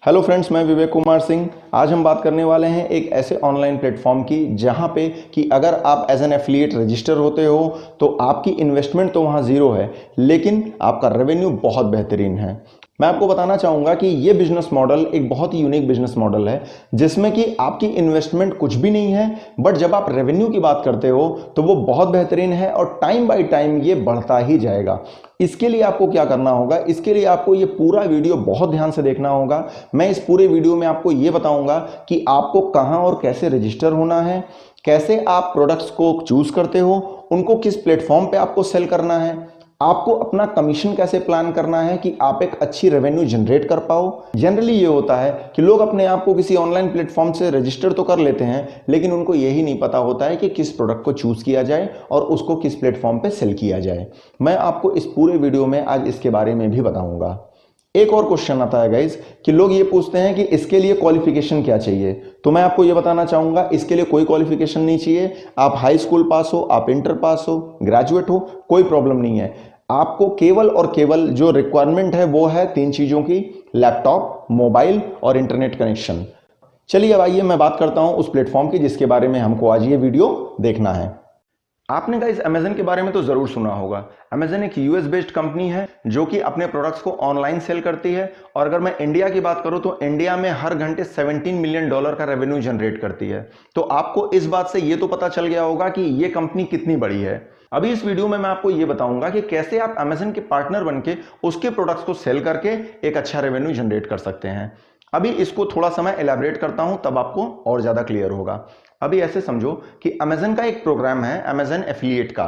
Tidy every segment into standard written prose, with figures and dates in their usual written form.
Hello friends, मैं विवेक कुमार सिंह। आज हम बात करने वाले हैं एक ऐसे ऑनलाइन प्लेटफॉर्म की जहां पे कि अगर आप एज एन एफिलिएट रजिस्टर होते हो तो आपकी इन्वेस्टमेंट तो वहां ज़ीरो है, लेकिन आपका रेवेन्यू बहुत बेहतरीन है। मैं आपको बताना चाहूँगा कि ये बिजनेस मॉडल एक बहुत ही यूनिक बिजनेस मॉडल है जिसमें कि आपकी इन्वेस्टमेंट कुछ भी नहीं है, बट जब आप रेवेन्यू की बात करते हो तो वो बहुत बेहतरीन है और टाइम बाय टाइम ये बढ़ता ही जाएगा। इसके लिए आपको क्या करना होगा, इसके लिए आपको ये पूरा वीडियो बहुत ध्यान से देखना होगा। मैं इस पूरे वीडियो में आपको ये बताऊंगा कि आपको कहां और कैसे रजिस्टर होना है, कैसे आप प्रोडक्ट्स को चूज करते हो, उनको किस प्लेटफॉर्म पे आपको सेल करना है, आपको अपना कमीशन कैसे प्लान करना है कि आप एक अच्छी रेवेन्यू जनरेट कर पाओ। जनरली ये होता है कि लोग अपने आप को किसी ऑनलाइन प्लेटफॉर्म से रजिस्टर तो कर लेते हैं, लेकिन उनको यही नहीं पता होता है कि किस प्रोडक्ट को चूज किया जाए और उसको किस प्लेटफॉर्म पे सेल किया जाए। मैं आपको इस पूरे वीडियो में आज इसके बारे में भी बताऊंगा। एक और क्वेश्चन आता है गाइज कि लोग ये पूछते हैं कि इसके लिए क्वालिफिकेशन क्या चाहिए। तो मैं आपको ये बताना चाहूंगा, इसके लिए कोई क्वालिफिकेशन नहीं चाहिए। आप हाई स्कूल पास हो, आप इंटर पास हो, ग्रेजुएट हो, कोई प्रॉब्लम नहीं है। आपको केवल और केवल जो रिक्वायरमेंट है वो है तीन चीजों की: लैपटॉप, मोबाइल और इंटरनेट कनेक्शन। चलिए अब आइए मैं बात करता हूं उस प्लेटफॉर्म की जिसके बारे में हमको आज ये वीडियो देखना है। आपने गाइस अमेजन के बारे में तो जरूर सुना होगा। अमेजन एक यूएस बेस्ड कंपनी है जो कि अपने प्रोडक्ट्स को ऑनलाइन सेल करती है, और अगर मैं इंडिया की बात करूं तो इंडिया में हर घंटे $17 मिलियन का रेवेन्यू जनरेट करती है। तो आपको इस बात से ये तो पता चल गया होगा कि ये कंपनी कितनी बड़ी है। अभी इस वीडियो में मैं आपको ये बताऊंगा कि कैसे आप अमेजन के पार्टनर बनके उसके प्रोडक्ट्स को सेल करके एक अच्छा रेवेन्यू जनरेट कर सकते हैं। अभी इसको थोड़ा सा मैं एलैबोरेट करता हूं, तब आपको और ज्यादा क्लियर होगा। अभी ऐसे समझो कि अमेजन का एक प्रोग्राम है, अमेजन एफिलिएट का।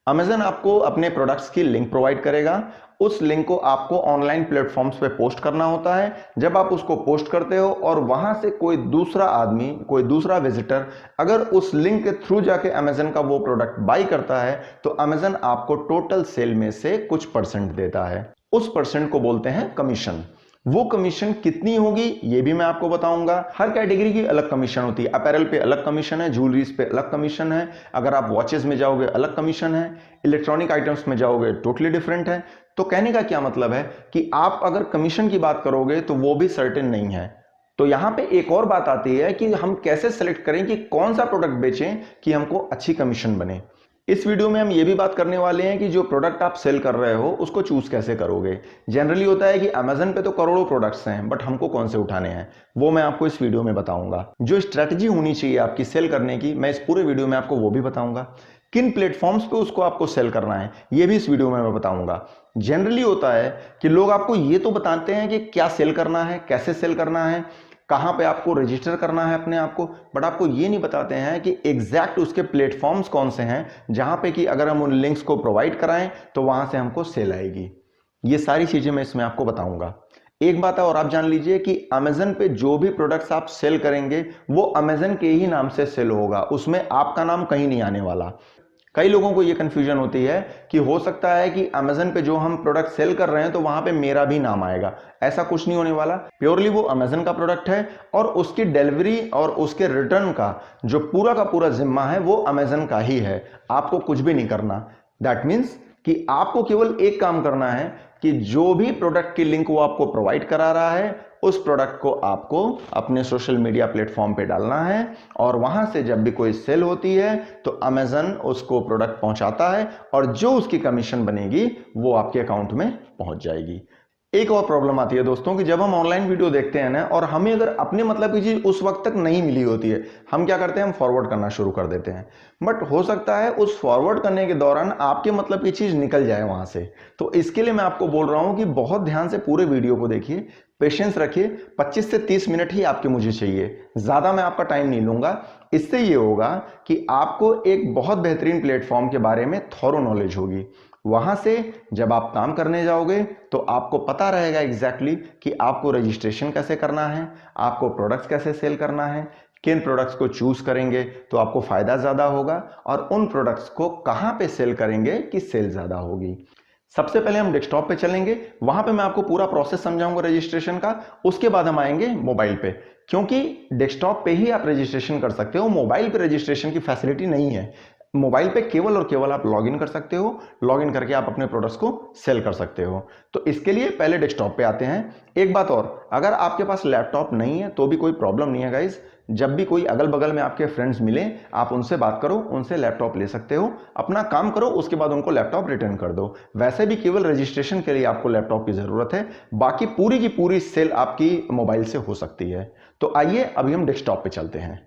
अमेजन आपको अपने प्रोडक्ट्स की लिंक प्रोवाइड करेगा। उस लिंक को आपको ऑनलाइन प्लेटफॉर्म्स पे पोस्ट करना होता है। जब आप उसको पोस्ट करते हो और वहां से कोई दूसरा आदमी, कोई दूसरा विजिटर अगर उस लिंक के थ्रू जाके अमेजन का वो प्रोडक्ट बाई करता है तो अमेजन आपको टोटल सेल में से कुछ परसेंट देता है। उस परसेंट को बोलते हैं कमीशन। वो कमीशन कितनी होगी ये भी मैं आपको बताऊंगा। हर कैटेगरी की अलग कमीशन होती है। अपैरल पे अलग कमीशन है, ज्वेलरीज पे अलग कमीशन है, अगर आप वॉचेस में जाओगे अलग कमीशन है, इलेक्ट्रॉनिक आइटम्स में जाओगे टोटली डिफरेंट है। तो कहने का क्या मतलब है कि आप अगर कमीशन की बात करोगे तो वो भी सर्टेन नहीं है। तो यहां पे एक और बात आती है कि हम कैसे सेलेक्ट करें कि कौन सा प्रोडक्ट बेचें कि हमको अच्छी कमीशन बने। इस वीडियो में हम ये भी बात करने वाले हैं कि जो प्रोडक्ट आप सेल कर रहे हो उसको चूज कैसे करोगे। जनरली होता है कि अमेजन पे तो करोड़ों प्रोडक्ट्स हैं, बट हमको कौन से उठाने हैं वो मैं आपको इस वीडियो में बताऊंगा। जो स्ट्रेटजी होनी चाहिए आपकी सेल करने की, मैं इस पूरे वीडियो में आपको वो भी बताऊंगा। किन प्लेटफॉर्म्स पे उसको आपको सेल करना है ये भी इस वीडियो में मैं बताऊंगा। जनरली होता है कि लोग आपको ये तो बताते हैं कि क्या सेल करना है, कैसे सेल करना है, कहां पे आपको रजिस्टर करना है अपने आप को, बट आपको ये नहीं बताते हैं कि एग्जैक्ट उसके प्लेटफॉर्म्स कौन से हैं जहां पे कि अगर हम उन लिंक्स को प्रोवाइड कराएं तो वहां से हमको सेल आएगी। ये सारी चीजें मैं इसमें आपको बताऊंगा। एक बात है और आप जान लीजिए कि अमेजन पे जो भी प्रोडक्ट्स आप सेल करेंगे वो अमेजन के ही नाम से सेल होगा, उसमें आपका नाम कहीं नहीं आने वाला। कई लोगों को ये कंफ्यूजन होती है कि हो सकता है कि अमेजन पे जो हम प्रोडक्ट सेल कर रहे हैं तो वहां पे मेरा भी नाम आएगा। ऐसा कुछ नहीं होने वाला। प्योरली वो अमेजन का प्रोडक्ट है और उसकी डिलीवरी और उसके रिटर्न का जो पूरा का पूरा जिम्मा है वो अमेजन का ही है। आपको कुछ भी नहीं करना। दैट मीन्स कि आपको केवल एक काम करना है कि जो भी प्रोडक्ट की लिंक वो आपको प्रोवाइड करा रहा है उस प्रोडक्ट को आपको अपने सोशल मीडिया प्लेटफॉर्म पे डालना है, और वहां से जब भी कोई सेल होती है तो अमेजन उसको प्रोडक्ट पहुंचाता है और जो उसकी कमीशन बनेगी वो आपके अकाउंट में पहुंच जाएगी। एक और प्रॉब्लम आती है दोस्तों कि जब हम ऑनलाइन वीडियो देखते हैं ना और हमें अगर अपने मतलब की चीज उस वक्त तक नहीं मिली होती है, हम क्या करते हैं, हम फॉरवर्ड करना शुरू कर देते हैं। बट हो सकता है उस फॉरवर्ड करने के दौरान आपके मतलब की चीज निकल जाए वहां से। तो इसके लिए मैं आपको बोल रहा हूं कि बहुत ध्यान से पूरे वीडियो को देखिए, पेशेंस रखिए। 25 से 30 मिनट ही आपके मुझे चाहिए, ज्यादा मैं आपका टाइम नहीं लूंगा। इससे ये होगा कि आपको एक बहुत बेहतरीन प्लेटफॉर्म के बारे में थॉरो नॉलेज होगी। वहां से जब आप काम करने जाओगे तो आपको पता रहेगा एग्जैक्टली कि आपको रजिस्ट्रेशन कैसे करना है, आपको प्रोडक्ट्स कैसे सेल करना है, किन प्रोडक्ट्स को चूज करेंगे तो आपको फायदा ज्यादा होगा, और उन प्रोडक्ट्स को कहां पे सेल करेंगे कि सेल ज्यादा होगी। सबसे पहले हम डेस्कटॉप पे चलेंगे, वहां पे मैं आपको पूरा प्रोसेस समझाऊंगा रजिस्ट्रेशन का। उसके बाद हम आएंगे मोबाइल पे, क्योंकि डेस्कटॉप पे ही आप रजिस्ट्रेशन कर सकते हो, मोबाइल पे रजिस्ट्रेशन की फैसिलिटी नहीं है। मोबाइल पे केवल और केवल आप लॉगिन कर सकते हो, लॉगिन करके आप अपने प्रोडक्ट्स को सेल कर सकते हो। तो इसके लिए पहले डेस्कटॉप पे आते हैं। एक बात और, अगर आपके पास लैपटॉप नहीं है तो भी कोई प्रॉब्लम नहीं है गाइज। जब भी कोई अगल बगल में आपके फ्रेंड्स मिले, आप उनसे बात करो, उनसे लैपटॉप ले सकते हो, अपना काम करो, उसके बाद उनको लैपटॉप रिटर्न कर दो। वैसे भी केवल रजिस्ट्रेशन के लिए आपको लैपटॉप की जरूरत है, बाकी पूरी की पूरी सेल आपकी मोबाइल से हो सकती है। तो आइए अभी हम डेस्कटॉप पे चलते हैं।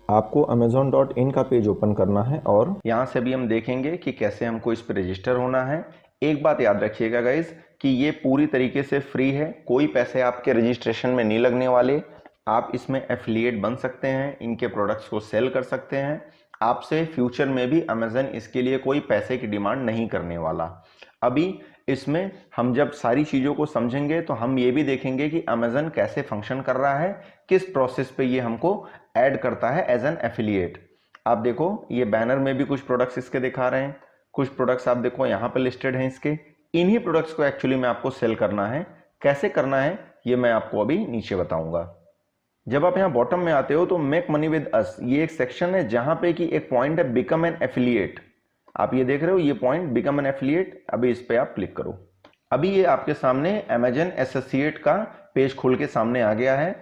आपको amazon.in का पेज ओपन करना है और यहाँ से भी हम देखेंगे कि कैसे हमको इस पर रजिस्टर होना है। एक बात याद रखिएगा गाइज कि ये पूरी तरीके से फ्री है, कोई पैसे आपके रजिस्ट्रेशन में नहीं लगने वाले। आप इसमें एफिलिएट बन सकते हैं, इनके प्रोडक्ट्स को सेल कर सकते हैं। आपसे फ्यूचर में भी अमेजन इसके लिए कोई पैसे की डिमांड नहीं करने वाला। अभी इसमें हम जब सारी चीज़ों को समझेंगे तो हम ये भी देखेंगे कि अमेजन कैसे फंक्शन कर रहा है, किस प्रोसेस पे ये हमको ऐड करता है एज एन एफिलिएट। आप देखो ये बैनर में भी कुछ प्रोडक्ट्स इसके दिखा रहे हैं, कुछ प्रोडक्ट्स आप देखो यहाँ पे लिस्टेड हैं इसके। इन्हीं प्रोडक्ट्स को एक्चुअली में आपको सेल करना है। कैसे करना है ये मैं आपको अभी नीचे बताऊंगा। जब आप यहाँ बॉटम में आते हो तो मेक मनी विद अस, ये एक सेक्शन है जहां पे कि एक पॉइंट है बिकम एन एफिलिएट। आप ये देख रहे हो ये पॉइंट बिकम एन एफिलिएट, अभी इस पे आप क्लिक करो। अभी ये आपके सामने अमेजन एसोसिएट का पेज खुल के सामने आ गया है।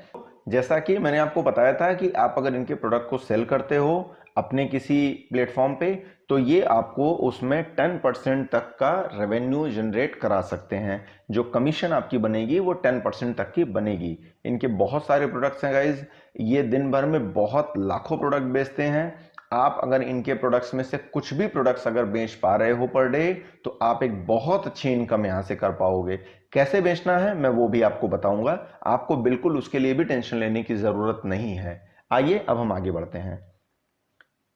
जैसा कि मैंने आपको बताया था कि आप अगर इनके प्रोडक्ट को सेल करते हो अपने किसी प्लेटफॉर्म पे तो ये आपको उसमें 10% तक का रेवेन्यू जनरेट करा सकते हैं। जो कमीशन आपकी बनेगी वो 10% तक की बनेगी। इनके बहुत सारे प्रोडक्ट्स हैं गाइज, ये दिन भर में बहुत लाखों प्रोडक्ट बेचते हैं। आप अगर इनके प्रोडक्ट्स में से कुछ भी प्रोडक्ट्स अगर बेच पा रहे हो पर डे तो आप एक बहुत अच्छी इनकम यहां से कर पाओगे। कैसे बेचना है मैं वो भी आपको बताऊंगा, आपको बिल्कुल उसके लिए भी टेंशन लेने की जरूरत नहीं है। आइए अब हम आगे बढ़ते हैं।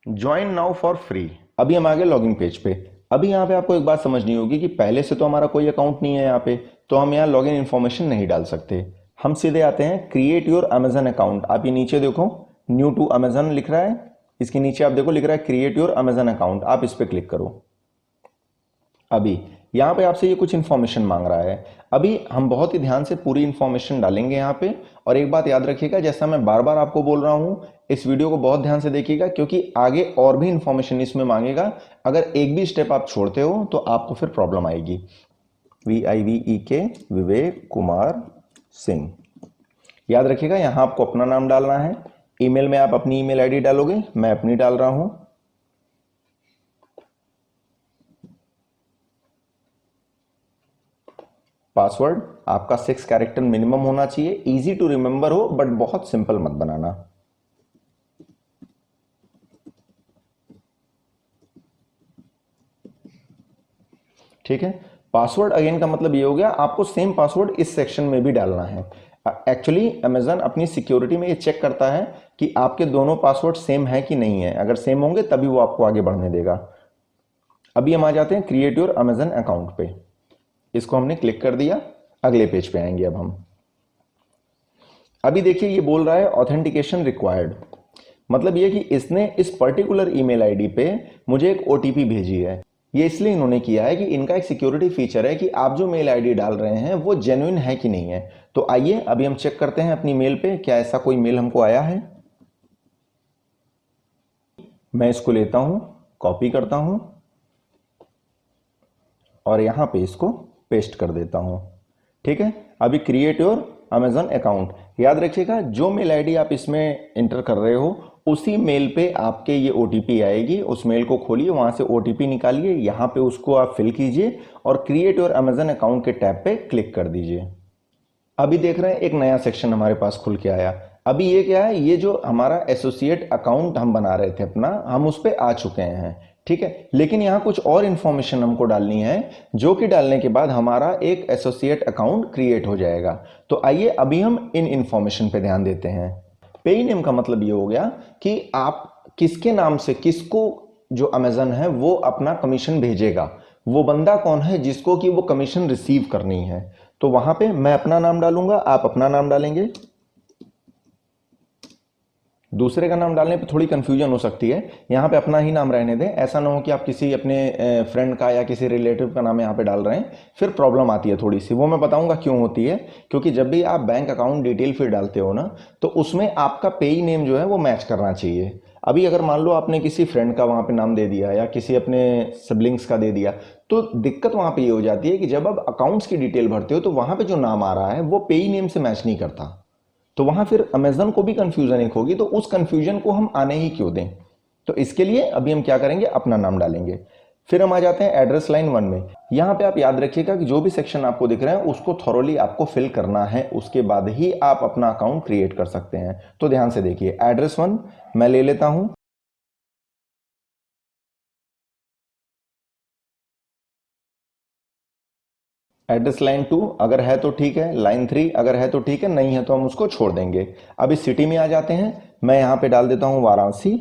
Join now for free. अभी हम आगे लॉगिन पेज पे। अभी यहाँ पे आपको एक बात समझनी होगी कि पहले से तो हमारा कोई अकाउंट नहीं है यहाँ पे, तो हम यहाँ लॉगिन इन्फॉर्मेशन नहीं डाल सकते। हम सीधे आते हैं क्रिएट योर अमेजन अकाउंट। आप ये नीचे देखो न्यू टू अमेजन लिख रहा है, इसके नीचे आप देखो लिख रहा है क्रिएट योर अमेजन अकाउंट, आप इस पर क्लिक करो। अभी यहाँ पे आपसे ये कुछ इन्फॉर्मेशन मांग रहा है। अभी हम बहुत ही ध्यान से पूरी इन्फॉर्मेशन डालेंगे यहाँ पे। और एक बात याद रखिएगा, जैसा मैं बार बार आपको बोल रहा हूँ, इस वीडियो को बहुत ध्यान से देखिएगा क्योंकि आगे और भी इन्फॉर्मेशन इसमें मांगेगा। अगर एक भी स्टेप आप छोड़ते हो तो आपको फिर प्रॉब्लम आएगी। VIVEK विवेक कुमार सिंह, याद रखिएगा यहाँ आपको अपना नाम डालना है। ईमेल में आप अपनी ईमेल आईडी डालोगे, मैं अपनी डाल रहा हूं। पासवर्ड आपका 6 कैरेक्टर मिनिमम होना चाहिए, इजी टू रिमेंबर हो बट बहुत सिंपल मत बनाना। ठीक है, पासवर्ड अगेन का मतलब ये हो गया आपको सेम पासवर्ड इस सेक्शन में भी डालना है। एक्चुअली अमेजन अपनी सिक्योरिटी में ये चेक करता है कि आपके दोनों पासवर्ड सेम है कि नहीं है, अगर सेम होंगे तभी वो आपको आगे बढ़ने देगा। अभी हम आ जाते हैं क्रिएट योर अमेजन अकाउंट पे। इसको हमने क्लिक कर दिया, अगले पेज पे आएंगे अब हम। अभी देखिए ये बोल रहा है ऑथेंटिकेशन रिक्वायर्ड, मतलब ये कि इसने इस पर्टिकुलर ईमेल आईडी पे मुझे एक ओटीपी भेजी है। ये इसलिए इन्होंने किया है कि इनका एक सिक्योरिटी फीचर है कि आप जो मेल आईडी डाल रहे हैं वो जेन्युइन है कि नहीं है। तो आइए अभी हम चेक करते हैं अपनी मेल पे क्या ऐसा कोई मेल हमको आया है। मैं इसको लेता हूं, कॉपी करता हूं और यहां पे इसको पेस्ट कर देता हूं। ठीक है, अभी क्रिएट योर अमेजन अकाउंट, याद रखिएगा जो मेल आईडी आप इसमें इंटर कर रहे हो उसी मेल पे आपके ये ओटीपी आएगी। उस मेल को खोलिए, वहां से ओटीपी निकालिए, यहां पे उसको आप फिल कीजिए और क्रिएट योर अमेजन अकाउंट के टैब पे क्लिक कर दीजिए। अभी देख रहे हैं एक नया सेक्शन हमारे पास खुल के आया। अभी ये क्या है, ये जो हमारा एसोसिएट अकाउंट हम बना रहे थे अपना, हम उस पर आ चुके हैं। ठीक है, लेकिन यहाँ कुछ और इंफॉर्मेशन हमको डालनी है जो कि डालने के बाद हमारा एक एसोसिएट अकाउंट क्रिएट हो जाएगा। तो आइए अभी हम इन इंफॉर्मेशन पे ध्यान देते हैं। पेई नेम का मतलब ये हो गया कि आप किसके नाम से किसको जो अमेजन है वो अपना कमीशन भेजेगा, वो बंदा कौन है जिसको कि वो कमीशन रिसीव करनी है। तो वहां पे मैं अपना नाम डालूंगा, आप अपना नाम डालेंगे। दूसरे का नाम डालने पे थोड़ी कंफ्यूजन हो सकती है, यहाँ पे अपना ही नाम रहने दें। ऐसा ना हो कि आप किसी अपने फ्रेंड का या किसी रिलेटिव का नाम यहाँ पे डाल रहे हैं, फिर प्रॉब्लम आती है थोड़ी सी। वो मैं बताऊंगा क्यों होती है। क्योंकि जब भी आप बैंक अकाउंट डिटेल फिर डालते हो ना, तो उसमें आपका पेई नेम जो है वो मैच करना चाहिए। अभी अगर मान लो आपने किसी फ्रेंड का वहाँ पे नाम दे दिया या किसी अपने सिबलिंग्स का दे दिया, तो दिक्कत वहाँ पे ये हो जाती है कि जब आप अकाउंट्स की डिटेल भरते हो तो वहाँ पे जो नाम आ रहा है वो पेई नेम से मैच नहीं करता, तो वहां फिर अमेजन को भी कंफ्यूजन एक होगी। तो उस कंफ्यूजन को हम आने ही क्यों दें। तो इसके लिए अभी हम क्या करेंगे, अपना नाम डालेंगे। फिर हम आ जाते हैं एड्रेस लाइन 1 में। यहां पे आप याद रखिएगा कि जो भी सेक्शन आपको दिख रहे हैं उसको थॉरोली आपको फिल करना है, उसके बाद ही आप अपना अकाउंट क्रिएट कर सकते हैं। तो ध्यान से देखिए, एड्रेस 1 मैं ले लेता हूं। एड्रेस लाइन 2 अगर है तो ठीक है, लाइन 3 अगर है तो ठीक है, नहीं है तो हम उसको छोड़ देंगे। अब इस सिटी में आ जाते हैं, मैं यहां पे डाल देता हूं वाराणसी।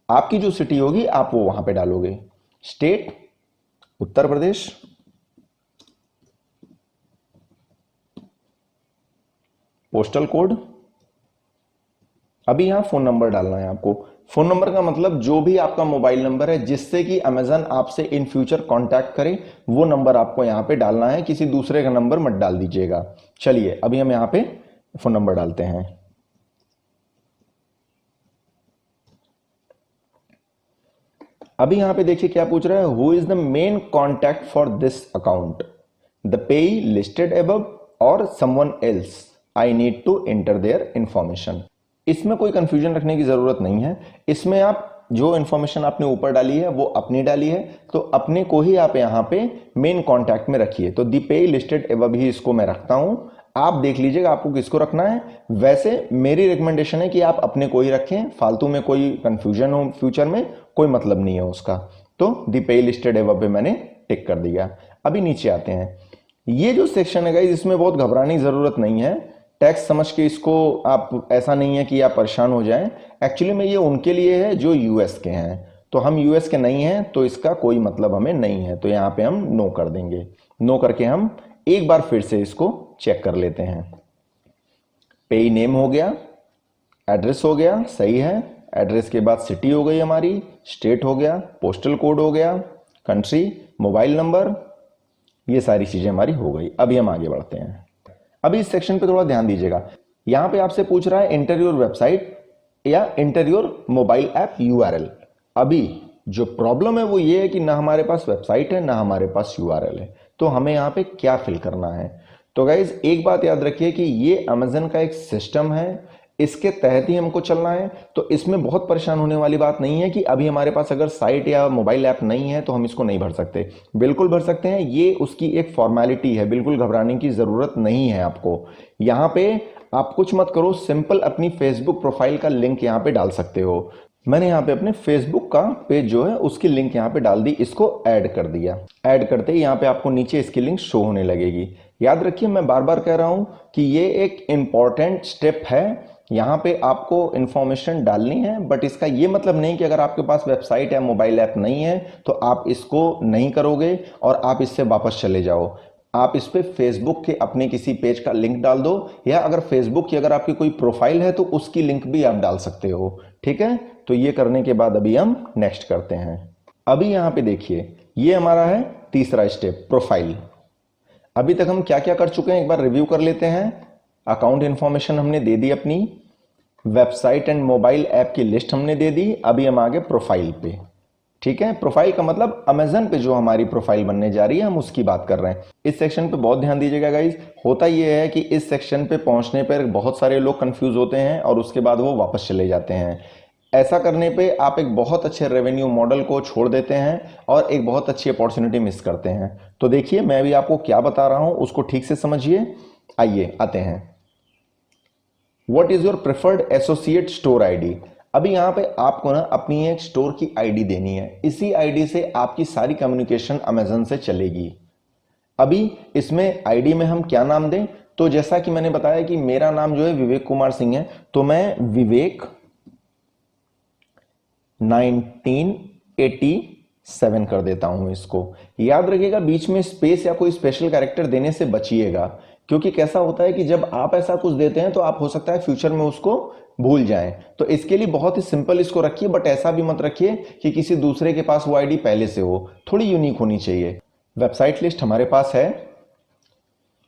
आपकी जो सिटी होगी आप वो वहां पे डालोगे। State Uttar Pradesh, postal code. अभी यहां फोन नंबर डालना है आपको। फोन नंबर का मतलब जो भी आपका मोबाइल नंबर है जिससे कि अमेजन आपसे इन फ्यूचर कांटेक्ट करे, वो नंबर आपको यहां पे डालना है, किसी दूसरे का नंबर मत डाल दीजिएगा। चलिए अभी हम यहां पे फोन नंबर डालते हैं। अभी यहां पे देखिए क्या पूछ रहा है, who is the main contact for this account, the payee listed above or someone else, I need to enter their information. इसमें कोई कंफ्यूजन रखने की जरूरत नहीं है। इसमें आप जो इंफॉर्मेशन आपने ऊपर डाली है वो अपनी डाली है, तो अपने को ही आप यहां पे मेन कॉन्टैक्ट में रखिए। तो द पेई लिस्टेड अबव ही इसको मैं रखता हूं। आप देख लीजिएगा आपको किसको रखना है। वैसे मेरी रिकमेंडेशन है कि आप अपने को ही रखें, फालतू में कोई कंफ्यूजन हो फ्यूचर में कोई मतलब नहीं है उसका। तो द पे लिस्टेड एवब पे मैंने टिक कर दिया। अभी नीचे आते हैं। ये जो सेक्शन है गाइस, इसमें बहुत घबराने की जरूरत नहीं है। टैक्स समझ के इसको आप, ऐसा नहीं है कि आप परेशान हो जाएं। एक्चुअली में ये उनके लिए है जो यूएस के हैं, तो हम यूएस के नहीं हैं तो इसका कोई मतलब हमें नहीं है। तो यहां पे हम नो कर देंगे। नो करके हम एक बार फिर से इसको चेक कर लेते हैं। पेई नेम हो गया, एड्रेस हो गया, सही है। एड्रेस के बाद सिटी हो गई हमारी, स्टेट हो गया, पोस्टल कोड हो गया, कंट्री, मोबाइल नंबर, ये सारी चीजें हमारी हो गई। अभी हम आगे बढ़ते हैं। अभी इस सेक्शन पे थोड़ा ध्यान दीजिएगा। यहां पे आपसे पूछ रहा है एंटर योर वेबसाइट या enter your mobile app URL. अभी जो प्रॉब्लम है वो ये है कि ना हमारे पास वेबसाइट है ना हमारे पास यूआरएल है, तो हमें यहां पे क्या फिल करना है। तो गाइज एक बात याद रखिए कि ये अमेजन का एक सिस्टम है, इसके तहत ही हमको चलना है। तो इसमें बहुत परेशान होने वाली बात नहीं है कि अभी हमारे पास अगर साइट या मोबाइल ऐप नहीं है तो हम इसको नहीं भर सकते। बिल्कुल भर सकते हैं, ये उसकी एक फॉर्मेलिटी है, बिल्कुल घबराने की जरूरत नहीं है आपको। यहां पे आप कुछ मत करो, सिंपल अपनी फेसबुक प्रोफाइल का लिंक यहां पे डाल सकते हो। मैंने यहाँ पे अपने फेसबुक का पेज जो है उसकी लिंक यहाँ पे डाल दी, इसको ऐड कर दिया। ऐड करते ही यहाँ पे आपको नीचे इसकी लिंक शो होने लगेगी। याद रखिए मैं बार बार कह रहा हूं कि ये एक इंपॉर्टेंट स्टेप है। यहाँ पे आपको इंफॉर्मेशन डालनी है, बट इसका ये मतलब नहीं कि अगर आपके पास वेबसाइट या मोबाइल ऐप नहीं है तो आप इसको नहीं करोगे और आप इससे वापस चले जाओ। आप इस पे फेसबुक के अपने किसी पेज का लिंक डाल दो, या अगर फेसबुक की अगर आपकी कोई प्रोफाइल है तो उसकी लिंक भी आप डाल सकते हो। ठीक है, तो ये करने के बाद अभी हम नेक्स्ट करते हैं। अभी यहां पे देखिए ये हमारा है तीसरा स्टेप, प्रोफाइल। अभी तक हम क्या क्या कर चुके हैं एक बार रिव्यू कर लेते हैं। अकाउंट इंफॉर्मेशन हमने दे दी अपनी, वेबसाइट एंड मोबाइल ऐप की लिस्ट हमने दे दी। अभी हम आगे प्रोफाइल पे। ठीक है, प्रोफाइल का मतलब अमेजन पे जो हमारी प्रोफाइल बनने जा रही है हम उसकी बात कर रहे हैं। इस सेक्शन पे बहुत ध्यान दीजिएगा गाइज। होता यह है कि इस सेक्शन पे पहुंचने पर बहुत सारे लोग कंफ्यूज होते हैं और उसके बाद वो वापस चले जाते हैं। ऐसा करने पे आप एक बहुत अच्छे रेवेन्यू मॉडल को छोड़ देते हैं और एक बहुत अच्छी अपॉर्चुनिटी मिस करते हैं। तो देखिए मैं भी आपको क्या बता रहा हूं उसको ठीक से समझिए। आइए आते हैं, what is your preferred associate store ID. अभी यहां पे आपको ना अपनी एक स्टोर की आईडी देनी है, इसी आईडी से आपकी सारी कम्युनिकेशन अमेजन से चलेगी। अभी इसमें आईडी में हम क्या नाम दें, तो जैसा कि मैंने बताया कि मेरा नाम जो है विवेक कुमार सिंह है, तो मैं विवेक 1987 कर देता हूं। इसको याद रखिएगा, बीच में स्पेस या कोई स्पेशल कैरेक्टर देने से बचिएगा, क्योंकि कैसा होता है कि जब आप ऐसा कुछ देते हैं तो आप हो सकता है फ्यूचर में उसको भूल जाएं। तो इसके लिए बहुत ही सिंपल इसको रखिए, बट ऐसा भी मत रखिए कि किसी दूसरे के पास वो आईडी पहले से हो, थोड़ी यूनिक होनी चाहिए। वेबसाइट लिस्ट हमारे पास है।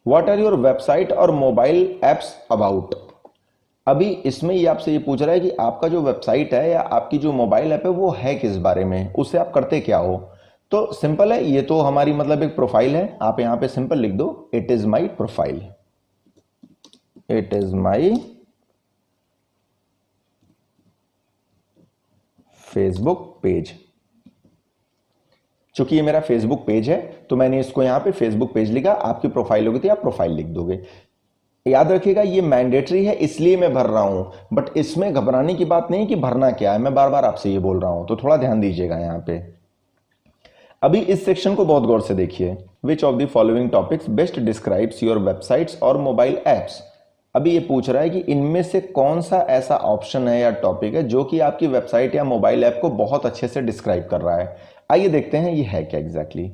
व्हाट आर योर वेबसाइट और मोबाइल एप्स अबाउट। अभी इसमें ये आपसे ये पूछ रहा है कि आपका जो वेबसाइट है या आपकी जो मोबाइल ऐप है वो है किस बारे में, उससे आप करते क्या हो। तो सिंपल है, ये तो हमारी मतलब एक प्रोफाइल है। आप यहां पे सिंपल लिख दो, it is my profile, it is my Facebook page. चूंकि ये मेरा फेसबुक पेज है तो मैंने इसको यहां पे फेसबुक पेज लिखा। आपकी प्रोफाइल होगी तो आप प्रोफाइल लिख दोगे। याद रखिएगा ये मैंडेटरी है इसलिए मैं भर रहा हूं, बट इसमें घबराने की बात नहीं कि भरना क्या है, मैं बार बार आपसे ये बोल रहा हूं, तो थोड़ा ध्यान दीजिएगा यहां पे। अभी इस सेक्शन को बहुत गौर से देखिए। Which of the following topics best describes your websites और मोबाइल एप्स। अभी ये पूछ रहा है कि इनमें से कौन सा ऐसा ऑप्शन है या टॉपिक है जो कि आपकी वेबसाइट या मोबाइल ऐप को बहुत अच्छे से डिस्क्राइब कर रहा है। आइए देखते हैं ये है क्या एग्जैक्टली।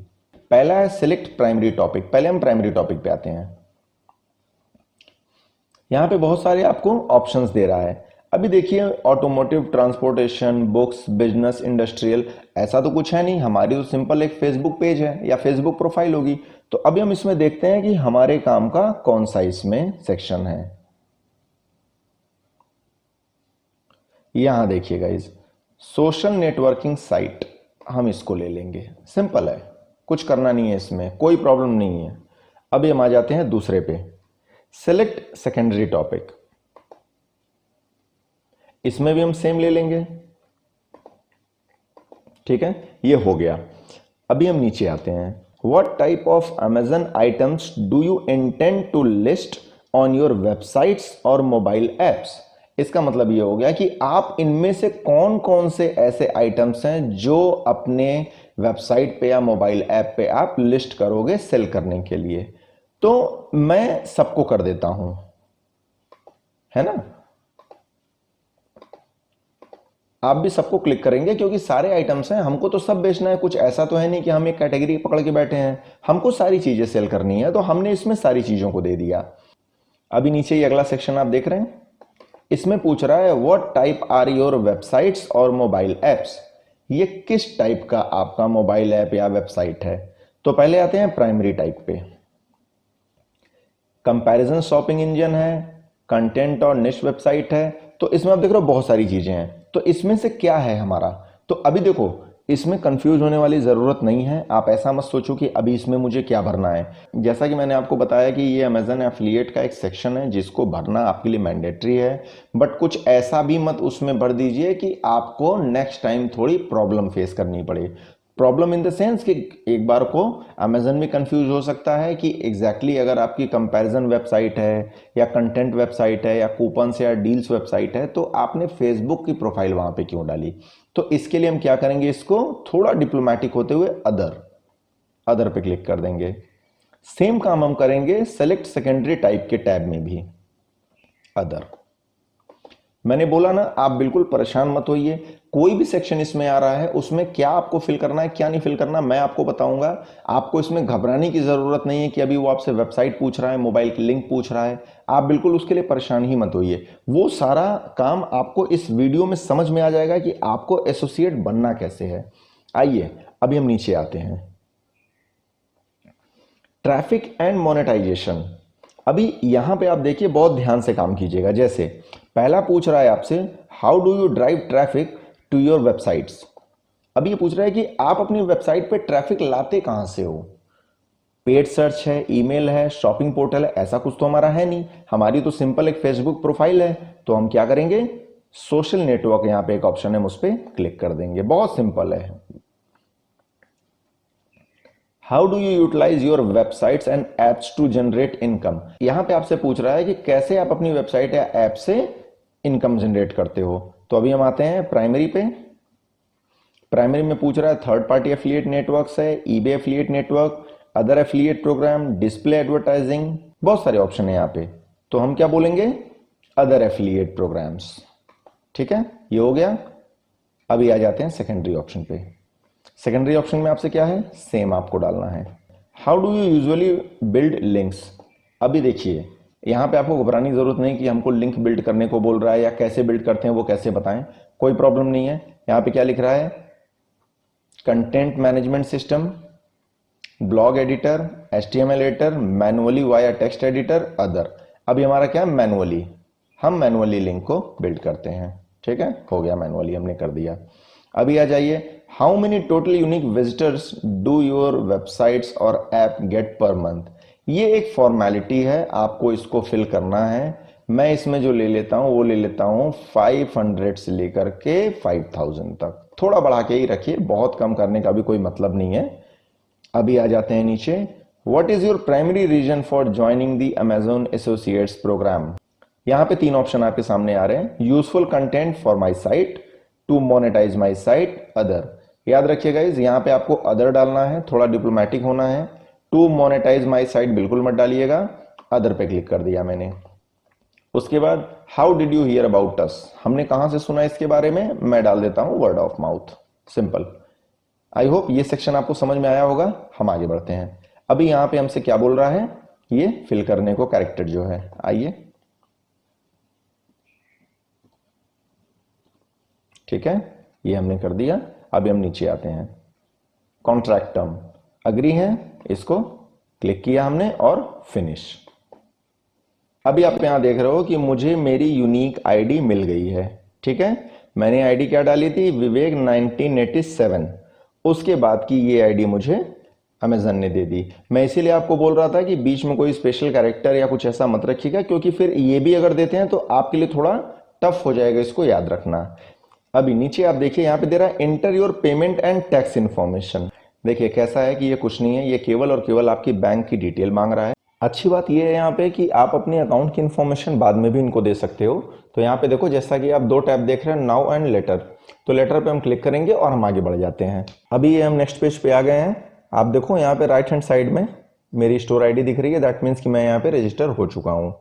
पहला है सिलेक्ट प्राइमरी टॉपिक। पहले हम प्राइमरी टॉपिक पे आते हैं। यहां पे बहुत सारे आपको ऑप्शंस दे रहा है। अभी देखिए automotive, transportation, books, business, industrial, ऐसा तो कुछ है नहीं। हमारी तो सिंपल एक फेसबुक पेज है या फेसबुक प्रोफाइल होगी। तो अभी हम इसमें देखते हैं कि हमारे काम का कौन सा इसमें सेक्शन है। यहां देखिएगा इस सोशल नेटवर्किंग साइट, हम इसको ले लेंगे। सिंपल है, कुछ करना नहीं है इसमें, कोई प्रॉब्लम नहीं है। अभी हम आ जाते हैं दूसरे पे, सेलेक्ट सेकेंडरी टॉपिक। इसमें भी हम सेम ले लेंगे, ठीक है, ये हो गया। अभी हम नीचे आते हैं। What type of Amazon items do you intend to list on your websites और मोबाइल एप्स। इसका मतलब ये हो गया कि आप इनमें से कौन कौन से ऐसे आइटम्स हैं जो अपने वेबसाइट पे या मोबाइल ऐप पे आप लिस्ट करोगे सेल करने के लिए। तो मैं सबको कर देता हूं, है ना। आप भी सबको क्लिक करेंगे क्योंकि सारे आइटम्स हैं, हमको तो सब बेचना है। कुछ ऐसा तो है नहीं कि हम एक कैटेगरी पकड़ के बैठे हैं, हमको सारी चीजें सेल करनी है, तो हमने इसमें सारी चीजों को दे दिया। अभी नीचे ये अगला सेक्शन आप देख रहे हैं, इसमें पूछ रहा है what type are your websites और मोबाइल एप्स। ये किस टाइप का आपका मोबाइल ऐप या वेबसाइट है। तो पहले आते हैं प्राइमरी टाइप पे। कंपैरिजन शॉपिंग इंजन है, कंटेंट और निश वेबसाइट है। तो इसमें आप देख रहे हो बहुत सारी चीजें हैं, तो इसमें से क्या है हमारा। तो अभी देखो इसमें कंफ्यूज होने वाली ज़रूरत नहीं है। आप ऐसा मत सोचो कि अभी इसमें मुझे क्या भरना है। जैसा कि मैंने आपको बताया कि ये अमेजन एफिलिएट का एक सेक्शन है जिसको भरना आपके लिए मैंडेटरी है, बट कुछ ऐसा भी मत उसमें भर दीजिए कि आपको नेक्स्ट टाइम थोड़ी प्रॉब्लम फेस करनी पड़े। प्रॉब्लम इन द सेंस कि एक बार को अमेजन में कंफ्यूज हो सकता है कि एग्जैक्टली अगर आपकी कंपैरिजन वेबसाइट है या कंटेंट वेबसाइट है या कूपन्स या डील्स वेबसाइट है तो आपने फेसबुक की प्रोफाइल वहां पे क्यों डाली। तो इसके लिए हम क्या करेंगे, इसको थोड़ा डिप्लोमेटिक होते हुए अदर पे क्लिक कर देंगे। सेम काम हम करेंगे सेलेक्ट सेकेंडरी टाइप के टैब में भी, अदर। मैंने बोला ना, आप बिल्कुल परेशान मत होइए। कोई भी सेक्शन इसमें आ रहा है उसमें क्या आपको फिल करना है क्या नहीं फिल करना मैं आपको बताऊंगा। आपको इसमें घबराने की जरूरत नहीं है कि अभी वो आपसे वेबसाइट पूछ रहा है, मोबाइल की लिंक पूछ रहा है। आप बिल्कुल उसके लिए परेशान ही मत होइए। वो सारा काम आपको इस वीडियो में समझ में आ जाएगा कि आपको एसोसिएट बनना कैसे है। आइए अभी हम नीचे आते हैं, ट्रैफिक एंड मोनेटाइजेशन। अभी यहां पे आप देखिए, बहुत ध्यान से काम कीजिएगा। जैसे पहला पूछ रहा है आपसे how do you drive traffic to your websites. अभी ये पूछ रहा है कि आप अपनी वेबसाइट पे ट्रैफिक लाते कहां से हो। पेड सर्च है, ईमेल है, शॉपिंग पोर्टल है, ऐसा कुछ तो हमारा है नहीं। हमारी तो सिंपल एक फेसबुक प्रोफाइल है। तो हम क्या करेंगे, सोशल नेटवर्क, यहां पे एक ऑप्शन है, हम उस पर क्लिक कर देंगे। बहुत सिंपल है। How do you utilise your websites and apps to generate income. यहां पे आपसे पूछ रहा है कि कैसे आप अपनी वेबसाइट या ऐप से इनकम जनरेट करते हो। तो अभी हम आते हैं प्राइमरी पे। प्राइमरी में पूछ रहा है थर्ड पार्टी एफिलिएट नेटवर्क्स है, eBay affiliate network, other affiliate programme, display advertising, बहुत सारे ऑप्शन है यहाँ पे। तो हम क्या बोलेंगे, अदर एफिलिएट प्रोग्राम्स। ठीक है, ये हो गया। अभी आ जाते हैं सेकेंडरी ऑप्शन पे। सेकेंडरी ऑप्शन में आपसे क्या है, सेम आपको डालना है। How do you usually build links. अभी देखिए यहाँ पे आपको घबराने की जरूरत नहीं कि हमको लिंक बिल्ड करने को बोल रहा है या कैसे बिल्ड करते हैं वो कैसे बताएं, कोई प्रॉब्लम नहीं है। यहाँ पे क्या लिख रहा है, content management system, blog editor, HTML editor, manually via text editor, other. अभी हमारा क्या, मैनुअली, हम मैनुअली लिंक को बिल्ड करते हैं। ठीक है, हो गया, मैनुअली हमने कर दिया। अभी आ जाइए, how many total unique visitors do your websites और ऐप गेट पर मंथ। ये एक फॉर्मेलिटी है, आपको इसको फिल करना है। मैं इसमें जो ले लेता हूं वो ले लेता हूं 500 से लेकर के 5000 तक, थोड़ा बढ़ा के ही रखिए, बहुत कम करने का भी कोई मतलब नहीं है। अभी आ जाते हैं नीचे, what is your primary reason for joining the Amazon Associates programme. यहां पे 3 ऑप्शन आपके सामने आ रहे हैं, useful content for my site, to monetise my site, other. याद रखिएगा इस यहाँ पे आपको अदर डालना है, थोड़ा डिप्लोमेटिक होना है। टू मोनेटाइज माई साइट बिल्कुल मत डालिएगा, अदर पे क्लिक कर दिया मैंने। उसके बाद how did you here about us, हमने कहां से सुना इसके बारे में, मैं डाल देता हूं word of mouth, simple. I hope ये सेक्शन आपको समझ में आया होगा। हम आगे बढ़ते हैं। अभी यहां पे हमसे क्या बोल रहा है, ये फिल करने को कैरेक्टर जो है, आइए, ठीक है, ये हमने कर दिया। अभी हम नीचे आते हैं, कॉन्ट्रैक्ट टर्म अग्री है, इसको क्लिक किया हमने और फिनिश। अभी आप यहां देख रहे हो कि मुझे मेरी यूनिक आईडी मिल गई है। ठीक है, मैंने आईडी क्या डाली थी, विवेक 1987। उसके बाद की ये आईडी मुझे अमेजन ने दे दी। मैं इसीलिए आपको बोल रहा था कि बीच में कोई स्पेशल कैरेक्टर या कुछ ऐसा मत रखिएगा, क्योंकि फिर ये भी अगर देते हैं तो आपके लिए थोड़ा टफ हो जाएगा, इसको याद रखना। अभी नीचे आप देखिए, यहां पे दे रहा है enter your payment and tax information. देखिए कैसा है कि ये कुछ नहीं है, ये केवल और केवल आपकी बैंक की डिटेल मांग रहा है। अच्छी बात ये है यहाँ पे कि आप अपने अकाउंट की इन्फॉर्मेशन बाद में भी इनको दे सकते हो। तो यहाँ पे देखो, जैसा कि आप 2 टैब देख रहे हैं, नाउ एंड लेटर, तो लेटर पे हम क्लिक करेंगे और हम आगे बढ़ जाते हैं। अभी ये हम नेक्स्ट पेज पे आ गए हैं। आप देखो यहाँ पे राइट हैंड साइड में मेरी स्टोर आईडी दिख रही है, दैट मीन्स कि मैं यहाँ पे रजिस्टर हो चुका हूँ।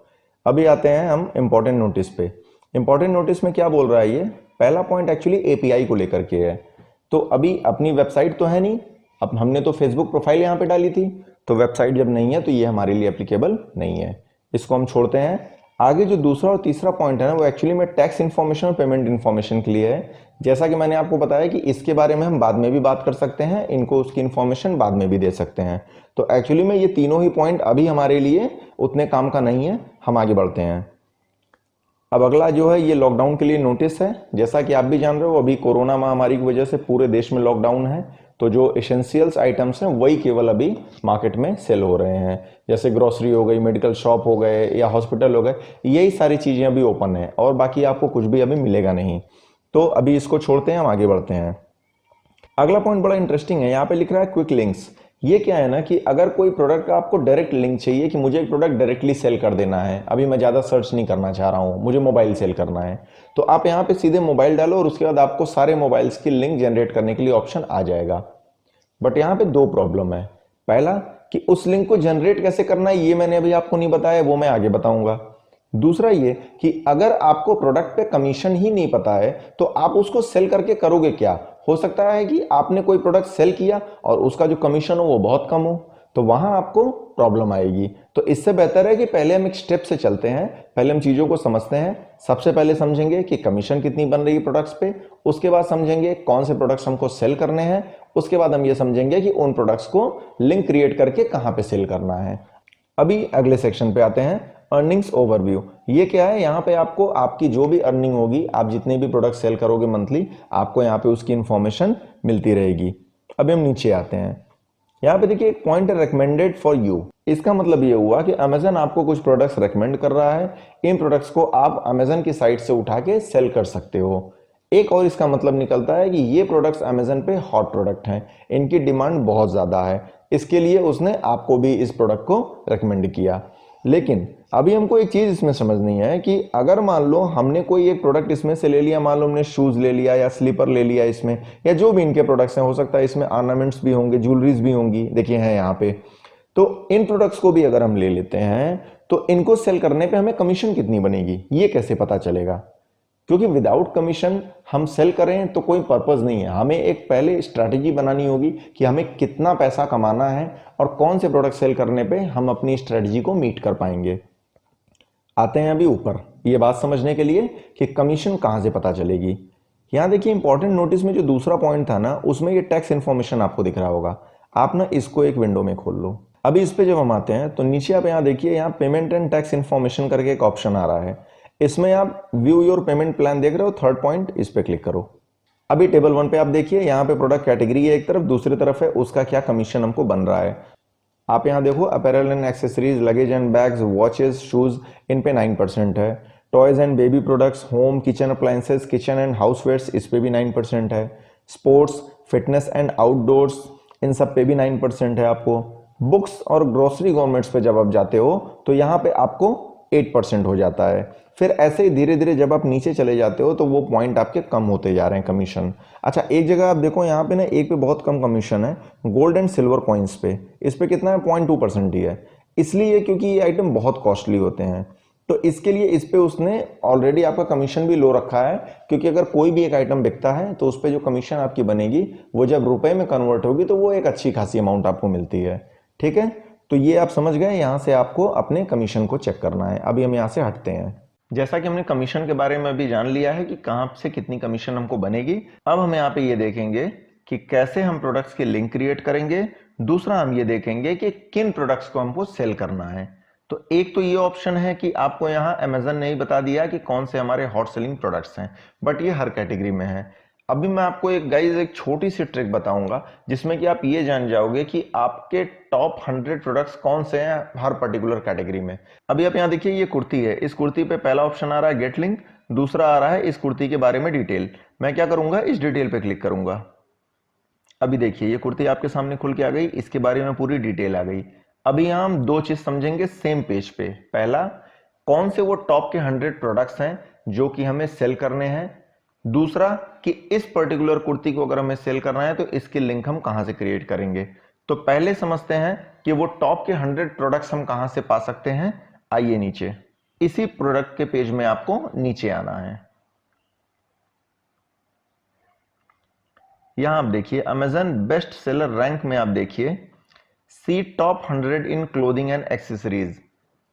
अभी आते हैं हम इंपॉर्टेंट नोटिस पे। इंपॉर्टेंट नोटिस में क्या बोल रहा है, ये पहला पॉइंट एक्चुअली एपीआई को लेकर के है। तो अभी अपनी वेबसाइट तो है नहीं, अब हमने तो फेसबुक प्रोफाइल यहाँ पे डाली थी, तो वेबसाइट जब नहीं है तो ये हमारे लिए एप्लीकेबल नहीं है, इसको हम छोड़ते हैं। आगे जो दूसरा और तीसरा पॉइंट है ना, वो एक्चुअली में टैक्स इन्फॉर्मेशन और पेमेंट इन्फॉर्मेशन के लिए है। जैसा कि मैंने आपको बताया कि इसके बारे में हम बाद में भी बात कर सकते हैं, इनको उसकी इन्फॉर्मेशन बाद में भी दे सकते हैं। तो एक्चुअली में ये तीनों ही पॉइंट अभी हमारे लिए उतने काम का नहीं है, हम आगे बढ़ते हैं। अब अगला जो है ये लॉकडाउन के लिए नोटिस है। जैसा कि आप भी जान रहे हो, अभी कोरोना महामारी की वजह से पूरे देश में लॉकडाउन है, तो जो एसेंशियल्स आइटम्स हैं वही केवल अभी मार्केट में सेल हो रहे हैं, जैसे ग्रोसरी हो गई, मेडिकल शॉप हो गए या हॉस्पिटल हो गए, यही सारी चीजें अभी ओपन है और बाकी आपको कुछ भी अभी मिलेगा नहीं। तो अभी इसको छोड़ते हैं, हम आगे बढ़ते हैं। अगला पॉइंट बड़ा इंटरेस्टिंग है, यहाँ पे लिख रहा है क्विक लिंक्स। ये क्या है ना कि अगर कोई प्रोडक्ट का आपको डायरेक्ट लिंक चाहिए कि मुझे एक प्रोडक्ट डायरेक्टली सेल कर देना है, अभी मैं ज़्यादा सर्च नहीं करना चाह रहा हूँ, मुझे मोबाइल सेल करना है, तो आप यहाँ पे सीधे मोबाइल डालो और उसके बाद आपको सारे मोबाइल्स की लिंक जनरेट करने के लिए ऑप्शन आ जाएगा। बट यहाँ पे 2 प्रॉब्लम है। पहला कि उस लिंक को जनरेट कैसे करना है ये मैंने अभी आपको नहीं बताया, वो मैं आगे बताऊंगा। दूसरा ये कि अगर आपको प्रोडक्ट पे कमीशन ही नहीं पता है तो आप उसको सेल करके करोगे क्या। हो सकता है कि आपने कोई प्रोडक्ट सेल किया और उसका जो कमीशन हो वो बहुत कम हो, तो वहां आपको प्रॉब्लम आएगी। तो इससे बेहतर है कि पहले हम एक स्टेप से चलते हैं, पहले हम चीजों को समझते हैं। सबसे पहले समझेंगे कि कमीशन कितनी बन रही है प्रोडक्ट्स पे, उसके बाद समझेंगे कौन से प्रोडक्ट्स हमको सेल करने हैं, उसके बाद हम ये समझेंगे कि उन प्रोडक्ट्स को लिंक क्रिएट करके कहां पे सेल करना है। अभी अगले सेक्शन पे आते हैं, अर्निंग्स ओवरव्यू। ये क्या है, यहाँ पे आपको आपकी जो भी अर्निंग होगी, आप जितने भी प्रोडक्ट सेल करोगे मंथली, आपको यहाँ पे उसकी इंफॉर्मेशन मिलती रहेगी। अभी हम नीचे आते हैं, यहाँ पे देखिए एक पॉइंट है रिकमेंडेड फॉर यू। इसका मतलब ये हुआ कि अमेजन आपको कुछ प्रोडक्ट्स रेकमेंड कर रहा है, इन प्रोडक्ट्स को आप अमेजन की साइट से उठा के सेल कर सकते हो। एक और इसका मतलब निकलता है कि ये प्रोडक्ट्स अमेजन पे हॉट प्रोडक्ट हैं, इनकी डिमांड बहुत ज्यादा है, इसके लिए उसने आपको भी इस प्रोडक्ट को रेकमेंड किया। लेकिन अभी हमको एक चीज इसमें समझनी है कि अगर मान लो हमने कोई एक प्रोडक्ट इसमें से ले लिया, मान लो हमने शूज ले लिया या स्लीपर ले लिया इसमें, या जो भी इनके प्रोडक्ट्स हैं, हो सकता है इसमें ऑर्नामेंट्स भी होंगे, ज्वेलरीज भी होंगी, देखिए हैं यहाँ पे। तो इन प्रोडक्ट्स को भी अगर हम ले लेते हैं तो इनको सेल करने पे हमें कमीशन कितनी बनेगी ये कैसे पता चलेगा। क्योंकि विदाउट कमीशन हम सेल करें तो कोई पर्पस नहीं है। हमें एक पहले स्ट्रैटेजी बनानी होगी कि हमें कितना पैसा कमाना है और कौन से प्रोडक्ट सेल करने पे हम अपनी स्ट्रैटेजी को मीट कर पाएंगे। आते हैं अभी ऊपर ये बात समझने के लिए कि कमीशन कहां से पता चलेगी। यहां देखिए इंपॉर्टेंट नोटिस में जो दूसरा पॉइंट था ना, उसमें ये टैक्स इन्फॉर्मेशन आपको दिख रहा होगा। आप ना इसको एक विंडो में खोल लो। अभी इस पे जब हम आते हैं तो नीचे आप यहाँ देखिए, यहाँ पेमेंट एंड टैक्स इन्फॉर्मेशन करके एक ऑप्शन आ रहा है। इसमें आप व्यू योर पेमेंट प्लान देख रहे हो, थर्ड पॉइंट, इस पे क्लिक करो। अभी टेबल 1 पे आप देखिए, यहाँ पे प्रोडक्ट कैटेगरी है एक तरफ, दूसरी तरफ है उसका क्या कमीशन हमको बन रहा है। आप यहाँ देखो apparel and accessories, luggage and bags, watches, shoes, इन पे 9% है। Toys and baby products, home kitchen appliances, kitchen and housewares, इस पे भी 9% है। स्पोर्ट्स, फिटनेस एंड आउटडोर्स, इन सब पे भी 9% है आपको। बुक्स और ग्रोसरी गवर्नमेंट्स पे जब आप जाते हो तो यहाँ पे आपको 8% हो जाता है। फिर ऐसे ही धीरे धीरे जब आप नीचे चले जाते हो तो वो पॉइंट आपके कम होते जा रहे हैं कमीशन। अच्छा एक जगह आप देखो यहाँ पे ना, एक पे बहुत कम कमीशन है, गोल्ड एंड सिल्वर कॉइन्स पे। इस पे कितना है, 0.2% ही है। इसलिए क्योंकि ये आइटम बहुत कॉस्टली होते हैं, तो इसके लिए इस पे उसने ऑलरेडी आपका कमीशन भी लो रखा है। क्योंकि अगर कोई भी एक आइटम बिकता है तो उस पर जो कमीशन आपकी बनेगी वो जब रुपए में कन्वर्ट होगी तो वो एक अच्छी खासी अमाउंट आपको मिलती है। ठीक है, तो ये आप समझ गए। यहां से आपको अपने कमीशन को चेक करना है। अभी हम यहां से हटते हैं। जैसा कि हमने कमीशन के बारे में अभी जान लिया है कि कहां से कितनी कमीशन हमको बनेगी, अब हम यहाँ पे ये देखेंगे कि कैसे हम प्रोडक्ट्स की लिंक क्रिएट करेंगे। दूसरा हम ये देखेंगे कि किन प्रोडक्ट्स को हमको सेल करना है। तो एक तो ये ऑप्शन है कि आपको यहाँ अमेजन ने ही बता दिया कि कौन से हमारे हॉट सेलिंग प्रोडक्ट्स हैं, बट ये हर कैटेगरी में है। अभी मैं आपको एक गाइस एक छोटी सी ट्रिक बताऊंगा जिसमें कि आप ये जान जाओगे कि आपके टॉप 100 प्रोडक्ट्स कौन से हैं हर पर्टिकुलर कैटेगरी में। अभी आप यहाँ देखिए, ये कुर्ती है, इस कुर्ती पे पहला ऑप्शन आ रहा है गेट लिंक, दूसरा आ रहा है इस कुर्ती के बारे में डिटेल। मैं क्या करूंगा, इस डिटेल पे क्लिक करूंगा। अभी देखिए ये कुर्ती आपके सामने खुल के आ गई, इसके बारे में पूरी डिटेल आ गई। अभी यहाँ हम दो चीज समझेंगे सेम पेज पे। पहला, कौन से वो टॉप के 100 प्रोडक्ट्स हैं जो कि हमें सेल करने हैं। दूसरा, कि इस पर्टिकुलर कुर्ती को अगर हमें सेल करना है तो इसकी लिंक हम कहां से क्रिएट करेंगे। तो पहले समझते हैं कि वो टॉप के 100 प्रोडक्ट्स हम कहां से पा सकते हैं। आइए नीचे, इसी प्रोडक्ट के पेज में आपको नीचे आना है। यहां आप देखिए अमेजन बेस्ट सेलर रैंक में आप देखिए see top 100 in clothing and accessories.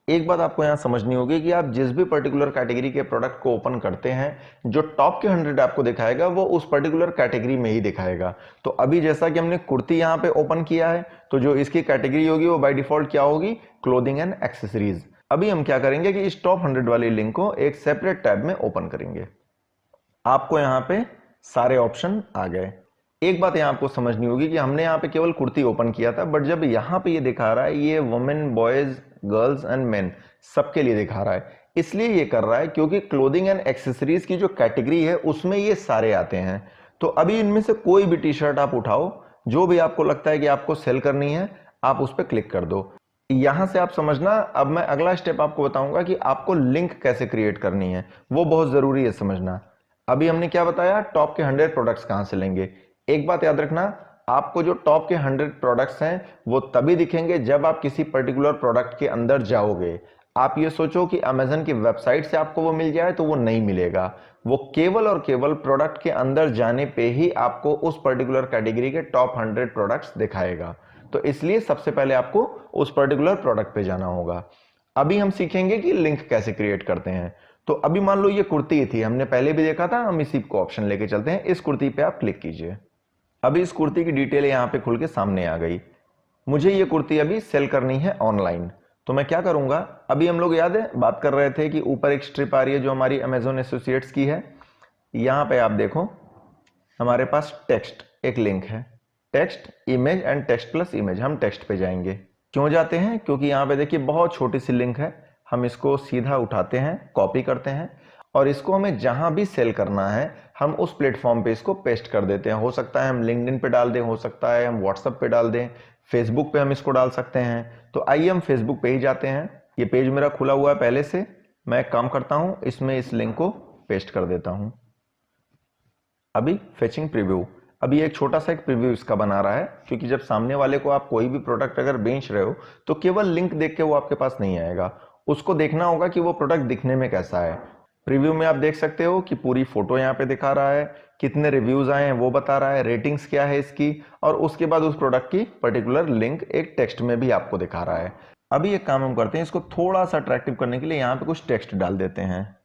एक बात आपको यहां समझनी होगी कि आप जिस भी पर्टिकुलर कैटेगरी के प्रोडक्ट को ओपन करते हैं, जो टॉप के 100 आपको दिखाएगा वो उस पर्टिकुलर कैटेगरी में ही दिखाएगा। तो अभी जैसा कि हमने कुर्ती यहां पे ओपन किया है, तो जो इसकी कैटेगरी होगी वो बाय डिफॉल्ट क्या होगी, क्लोथिंग एंड एक्सेसरीज। अभी हम क्या करेंगे कि इस टॉप 100 वाली लिंक को एक सेपरेट टैब में ओपन करेंगे। आपको यहां पे सारे ऑप्शन आ गए। एक बात यहां आपको समझनी होगी कि हमने यहां पे केवल कुर्ती ओपन किया था, बट जब यहां पे ये दिखा रहा है ये women, boys, girls and main सबके लिए दिखा रहा है। इसलिए ये कर रहा है क्योंकि क्लोथिंग एंड एक्सेसरीज की जो कैटेगरी है उसमें ये सारे आते हैं। तो अभी इनमें से कोई भी टी शर्ट आप उठाओ, जो भी आपको लगता है कि आपको सेल करनी है, आप उस पर क्लिक कर दो। यहां से आप समझना, अब मैं अगला स्टेप आपको बताऊंगा कि आपको लिंक कैसे क्रिएट करनी है, वो बहुत जरूरी है समझना। अभी हमने क्या बताया, टॉप के 100 प्रोडक्ट्स कहां से लेंगे। एक बात याद रखना, आपको जो टॉप के 100 प्रोडक्ट्स हैं वो तभी दिखेंगे जब आप किसी पर्टिकुलर प्रोडक्ट के अंदर जाओगे। आप ये सोचो कि अमेजन की वेबसाइट से आपको वो मिल जाए तो वो नहीं मिलेगा। वो केवल और केवल प्रोडक्ट के अंदर जाने पे ही आपको उस पर्टिकुलर कैटेगरी के टॉप 100 प्रोडक्ट्स दिखाएगा। तो इसलिए सबसे पहले आपको उस पर्टिकुलर प्रोडक्ट पे जाना होगा। अभी हम सीखेंगे कि लिंक कैसे क्रिएट करते हैं। तो अभी मान लो ये कुर्ती थी, हमने पहले भी देखा था, हम इसी को ऑप्शन लेके चलते हैं। इस कुर्ती पे आप क्लिक कीजिए। अभी इस कुर्ती की डिटेल यहां पे खुल के सामने आ गई। मुझे ये कुर्ती अभी सेल करनी है ऑनलाइन, तो मैं क्या करूंगा, अभी हम लोग याद है बात कर रहे थे कि ऊपर एक स्ट्रिप आ रही है जो हमारी अमेजोन एसोसिएट्स की है। यहां पे आप देखो हमारे पास टेक्स्ट एक लिंक है, text, image and text plus image. हम टेक्स्ट पे जाएंगे। क्यों जाते हैं, क्योंकि यहां पे देखिए बहुत छोटी सी लिंक है। हम इसको सीधा उठाते हैं, कॉपी करते हैं और इसको हमें जहां भी सेल करना है हम उस प्लेटफॉर्म पे इसको पेस्ट कर देते हैं। हो सकता है हम लिंक्डइन पे डाल दें, हो सकता है हम व्हाट्सएप पे डाल दें, फेसबुक पे हम इसको डाल सकते हैं। तो आइए हम फेसबुक पे ही जाते हैं। ये पेज मेरा खुला हुआ है पहले से। मैं एक काम करता हूं, इसमें इस लिंक को पेस्ट कर देता हूं। अभी फेचिंग प्रीव्यू, अभी एक छोटा सा एक प्रीव्यू इसका बना रहा है, क्योंकि जब सामने वाले को आप कोई भी प्रोडक्ट अगर बेच रहे हो तो केवल लिंक देख के वो आपके पास नहीं आएगा, उसको देखना होगा कि वो प्रोडक्ट दिखने में कैसा है। प्रीव्यू में आप देख सकते हो कि पूरी फोटो यहाँ पे दिखा रहा है, कितने रिव्यूज आए हैं वो बता रहा है, रेटिंग्स क्या है इसकी, और उसके बाद उस प्रोडक्ट की पर्टिकुलर लिंक एक टेक्स्ट में भी आपको दिखा रहा है। अभी एक काम हम करते हैं, इसको थोड़ा सा अट्रैक्टिव करने के लिए यहाँ पे कुछ टेक्स्ट डाल देते हैं।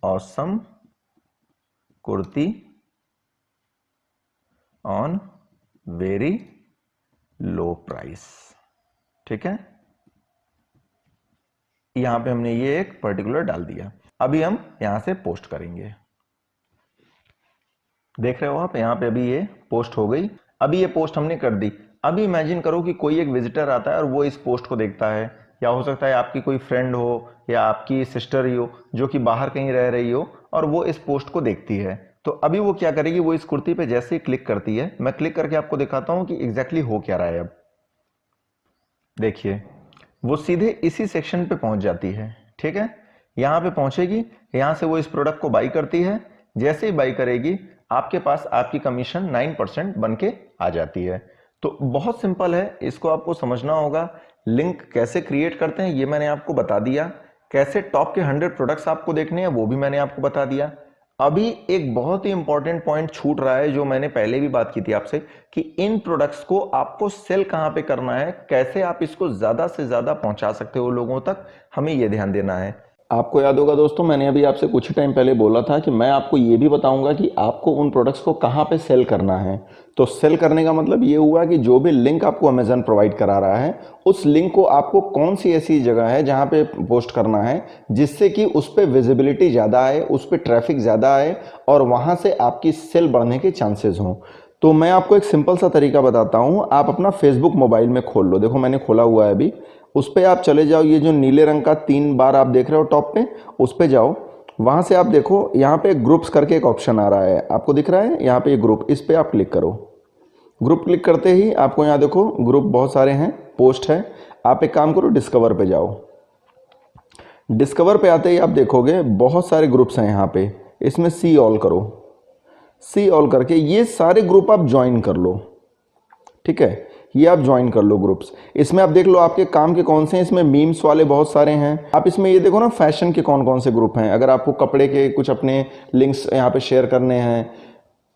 Awesome kurti on very low price. ठीक है, यहां पे हमने ये एक पर्टिकुलर डाल दिया। अभी हम यहां से पोस्ट करेंगे, देख रहे हो आप यहां पे अभी ये पोस्ट हो गई। अभी ये पोस्ट हमने कर दी। अभी इमेजिन करो कि कोई एक विजिटर आता है और वो इस पोस्ट को देखता है, या हो सकता है आपकी कोई फ्रेंड हो या आपकी सिस्टर ही हो जो कि बाहर कहीं रह रही हो और वो इस पोस्ट को देखती है। तो अभी वो क्या करेगी, वो इस कुर्ती पे जैसे ही क्लिक करती है, मैं क्लिक करके आपको दिखाता हूं कि एग्जैक्टली हो क्या रहा है। अब देखिए वो सीधे इसी सेक्शन पे पहुंच जाती है। ठीक है, यहां पे पहुंचेगी, यहां से वो इस प्रोडक्ट को बाई करती है। जैसे ही बाई करेगी आपके पास आपकी कमीशन 9% बन के आ जाती है। तो बहुत सिंपल है, इसको आपको समझना होगा। लिंक कैसे क्रिएट करते हैं ये मैंने आपको बता दिया, कैसे टॉप के 100 प्रोडक्ट्स आपको देखने हैं वो भी मैंने आपको बता दिया। अभी एक बहुत ही इंपॉर्टेंट पॉइंट छूट रहा है जो मैंने पहले भी बात की थी आपसे, कि इन प्रोडक्ट्स को आपको सेल कहां पे करना है, कैसे आप इसको ज्यादा से ज्यादा पहुंचा सकते हो लोगों तक, हमें यह ध्यान देना है। आपको याद होगा दोस्तों, मैंने अभी आपसे कुछ टाइम पहले बोला था कि मैं आपको ये भी बताऊंगा कि आपको उन प्रोडक्ट्स को कहाँ पे सेल करना है। तो सेल करने का मतलब ये हुआ कि जो भी लिंक आपको अमेजन प्रोवाइड करा रहा है, उस लिंक को आपको कौन सी ऐसी जगह है जहाँ पे पोस्ट करना है जिससे कि उस पर विजिबिलिटी ज़्यादा आए, उस पर ट्रैफिक ज़्यादा आए और वहाँ से आपकी सेल बढ़ने के चांसेस हों। तो मैं आपको एक सिंपल सा तरीका बताता हूँ। आप अपना फेसबुक मोबाइल में खोल लो, देखो मैंने खोला हुआ है अभी, उस पर आप चले जाओ, ये जो नीले रंग का 3 बार आप देख रहे हो टॉप पे, उस पे जाओ। वहाँ से आप देखो यहाँ पे ग्रुप्स करके एक ऑप्शन आ रहा है, आपको दिख रहा है यहाँ पे ये ग्रुप, इस पर आप क्लिक करो। ग्रुप क्लिक करते ही आपको यहाँ देखो ग्रुप बहुत सारे हैं, पोस्ट है। आप एक काम करो, डिस्कवर पे जाओ। डिस्कवर पे आते ही आप देखोगे बहुत सारे ग्रुप्स हैं यहाँ पे, इसमें सी ऑल करो। सी ऑल करके ये सारे ग्रुप आप ज्वाइन कर लो। ठीक है, ये आप ज्वाइन कर लो ग्रुप्स। इसमें आप देख लो आपके काम के कौन से हैं, इसमें मीम्स वाले बहुत सारे हैं। आप इसमें ये देखो ना फैशन के कौन कौन से ग्रुप हैं, अगर आपको कपड़े के कुछ अपने लिंक्स यहाँ पे शेयर करने हैं,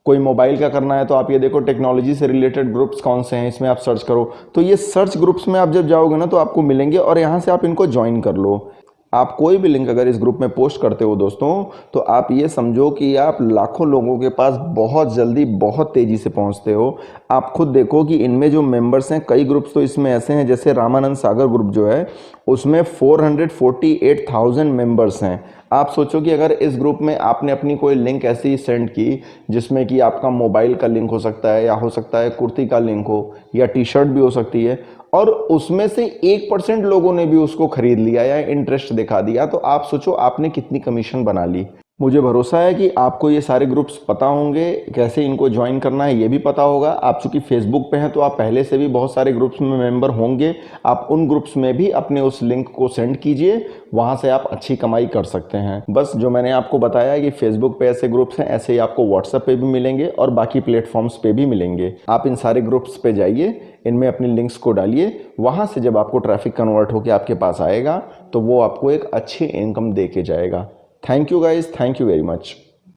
कोई मोबाइल का करना है तो आप ये देखो टेक्नोलॉजी से रिलेटेड ग्रुप्स कौन से हैं, इसमें आप सर्च करो। तो ये सर्च ग्रुप्स में आप जब जाओगे ना तो आपको मिलेंगे और यहाँ से आप इनको ज्वाइन कर लो। आप कोई भी लिंक अगर इस ग्रुप में पोस्ट करते हो दोस्तों, तो आप ये समझो कि आप लाखों लोगों के पास बहुत जल्दी बहुत तेज़ी से पहुंचते हो। आप खुद देखो कि इनमें जो मेंबर्स हैं, कई ग्रुप्स तो इसमें ऐसे हैं, जैसे रामानंद सागर ग्रुप जो है उसमें 448,000 मेंबर्स हैं। आप सोचो कि अगर इस ग्रुप में आपने अपनी कोई लिंक ऐसी सेंड की जिसमें कि आपका मोबाइल का लिंक हो सकता है, या हो सकता है कुर्ती का लिंक हो, या टी शर्ट भी हो सकती है, और उसमें से 1% लोगों ने भी उसको खरीद लिया या इंटरेस्ट दिखा दिया, तो आप सोचो आपने कितनी कमीशन बना ली। मुझे भरोसा है कि आपको ये सारे ग्रुप्स पता होंगे, कैसे इनको ज्वाइन करना है ये भी पता होगा। आप चूंकि फेसबुक पे हैं तो आप पहले से भी बहुत सारे ग्रुप्स में मेंबर होंगे। आप उन ग्रुप्स में भी अपने उस लिंक को सेंड कीजिए, वहाँ से आप अच्छी कमाई कर सकते हैं। बस जो मैंने आपको बताया कि फेसबुक पे ऐसे ग्रुप्स हैं, ऐसे ही आपको व्हाट्सएप पे भी मिलेंगे और बाकी प्लेटफॉर्म्स पे भी मिलेंगे। आप इन सारे ग्रुप्स पे जाइए, इनमें अपनी लिंक्स को डालिए, वहाँ से जब आपको ट्रैफिक कन्वर्ट होकर आपके पास आएगा तो वो आपको एक अच्छी इनकम दे के जाएगा। Thank you guys, thank you very much.